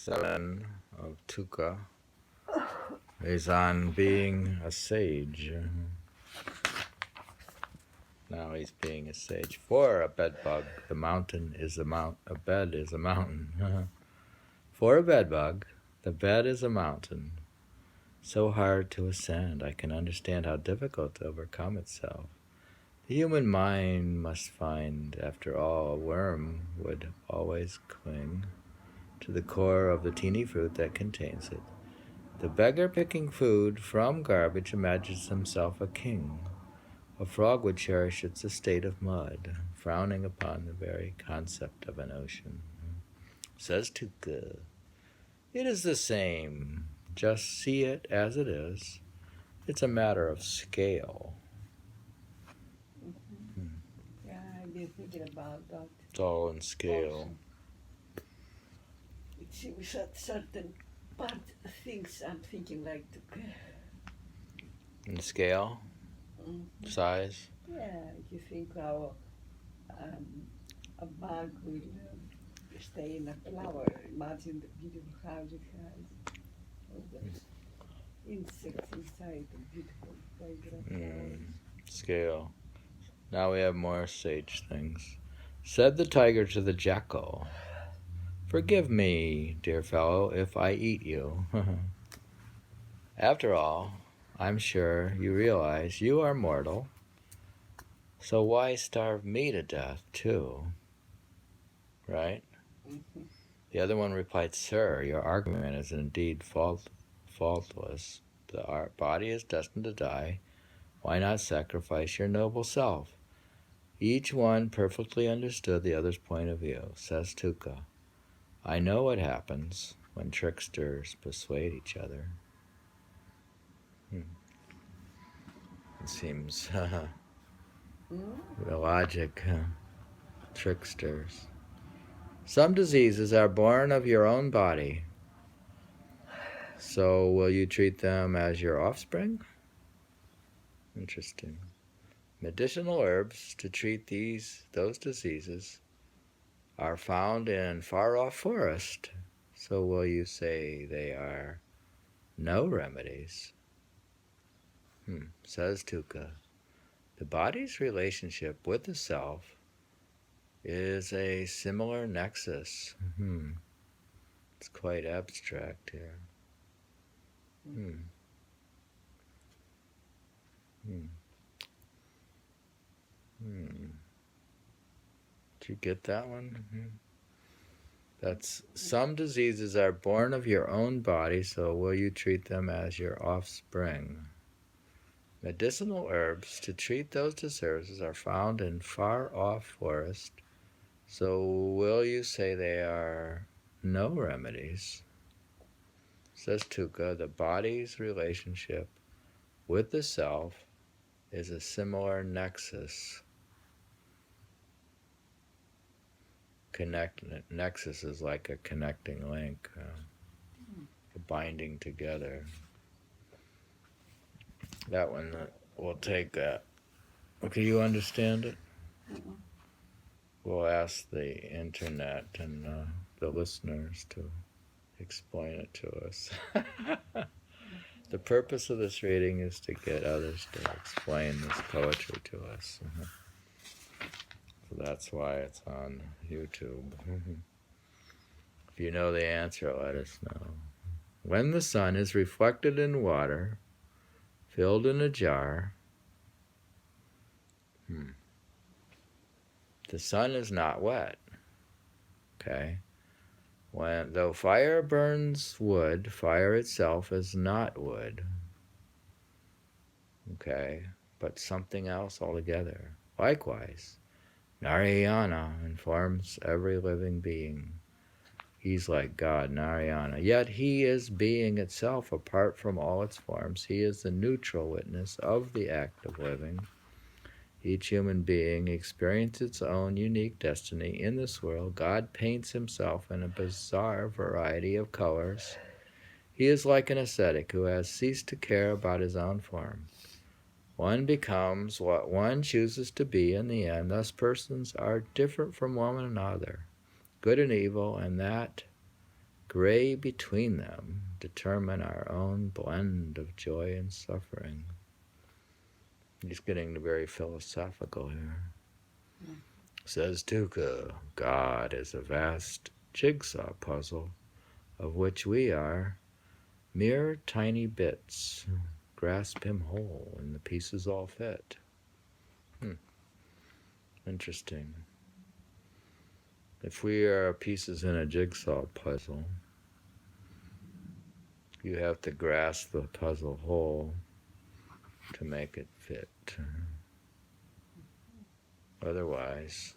7 of Tuka is on being a sage. Now he's being a sage. For a bedbug, the mountain is a bed is a mountain. For a bedbug, the bed is a mountain. So hard to ascend, I can understand how difficult to overcome itself. The human mind must find, after all, a worm would always cling to the core of the teeny fruit that contains it. The beggar picking food from garbage imagines himself a king. A frog would cherish its estate of mud, frowning upon the very concept of an ocean. Says Tuka, it is the same. Just see it as it is. It's a matter of scale. Yeah, I've been thinking about that. It's all in scale. It seems that certain things I'm thinking like Tuka. In scale? Size? Yeah, you think how a bug will stay in a flower. Imagine the beautiful house it has. All those insects inside the beautiful fragrant flowers. Scale. Now we have more sage things. Said the tiger to the jackal, forgive me, dear fellow, if I eat you. After all, I'm sure you realize you are mortal, so why starve me to death, too? Right? Mm-hmm. The other one replied, sir, your argument is indeed faultless. The body is destined to die. Why not sacrifice your noble self? Each one perfectly understood the other's point of view. Says Tuka, I know what happens when tricksters persuade each other. It seems the logic, tricksters. Some diseases are born of your own body. So will you treat them as your offspring? Interesting. Medicinal herbs to treat those diseases are found in far-off forest. So will you say they are no remedies? Says Tuka, the body's relationship with the self is a similar nexus. It's quite abstract here. Did you get that one? That's some diseases are born of your own body, so will you treat them as your offspring? Medicinal herbs to treat those diseases are found in far-off forest, so will you say they are no remedies? Says Tuka, the body's relationship with the self is a similar nexus. Nexus is like a connecting link, a binding together. That one, we'll take that. Okay, you understand it? We'll ask the internet and the listeners to explain it to us. The purpose of this reading is to get others to explain this poetry to us. So that's why it's on YouTube. If you know the answer, let us know. When the sun is reflected in water, filled in a jar, the sun is not wet. Okay? Though fire burns wood, fire itself is not wood. Okay? But something else altogether. Likewise, Narayana informs every living being. He's like God, Narayana. Yet he is being itself apart from all its forms. He is the neutral witness of the act of living. Each human being experiences its own unique destiny in this world. God paints himself in a bizarre variety of colors. He is like an ascetic who has ceased to care about his own form. One becomes what one chooses to be in the end. Thus persons are different from one another, good and evil, and that gray between them, determine our own blend of joy and suffering. He's getting very philosophical here. Says Tuka, God is a vast jigsaw puzzle of which we are mere tiny bits. Grasp him whole and the pieces all fit. Interesting. If we are pieces in a jigsaw puzzle, you have to grasp the puzzle whole to make it fit. Otherwise,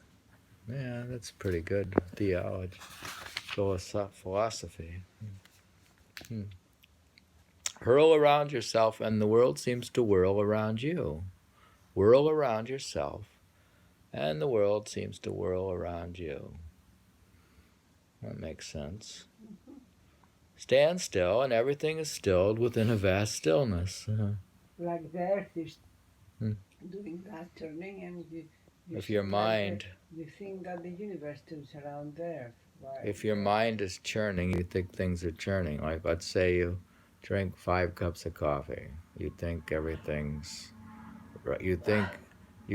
yeah, that's pretty good theology, philosophy. Hurl around yourself and the world seems to whirl around you. Whirl around yourself and the world seems to whirl around you. That makes sense. Stand still and everything is stilled within a vast stillness. Like the earth is doing that turning, and you If your mind, you think that the universe turns around the earth. if your mind is churning, you think things are churning. Like, let's say you drink 5 cups of coffee. You think everything's right. You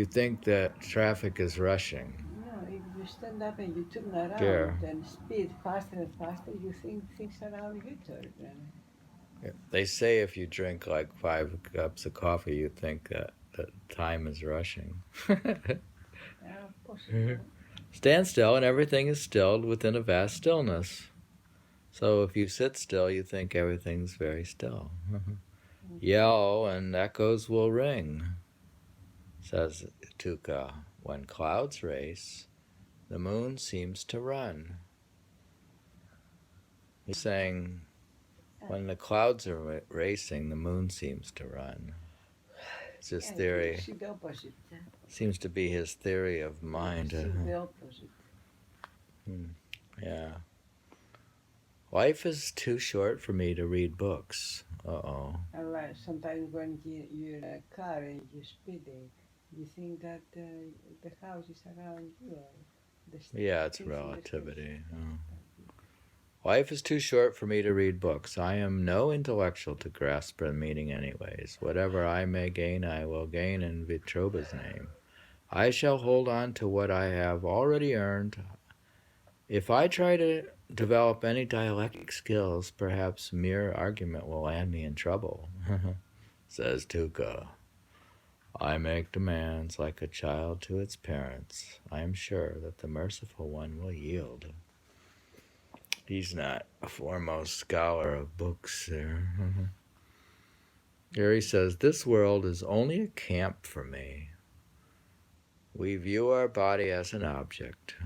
think that traffic is rushing. No, if you stand up and you turn around and speed faster and faster, you think things around you turn. They say if you drink like 5 cups of coffee, you think that time is rushing. Yeah, possible. Stand still and everything is stilled within a vast stillness. So if you sit still, you think everything's very still. Yell and echoes will ring, says Tuka. When clouds race, the moon seems to run. He's saying, when the clouds are racing, the moon seems to run. It's his theory. See the opposite. Seems to be his theory of mind. See the opposite. Yeah. Life is too short for me to read books. Uh-oh. And like sometimes when you're in a car and you're speeding, you think that the house is around you. Yeah, it's relativity. Oh. Life is too short for me to read books. I am no intellectual to grasp the meaning anyways. Whatever I may gain, I will gain in Vitroba's name. I shall hold on to what I have already earned. If I try to develop any dialectic skills, perhaps mere argument will land me in trouble, says Tuka. I make demands like a child to its parents. I am sure that the merciful one will yield. He's not a foremost scholar of books there. Here he says, this world is only a camp for me. We view our body as an object.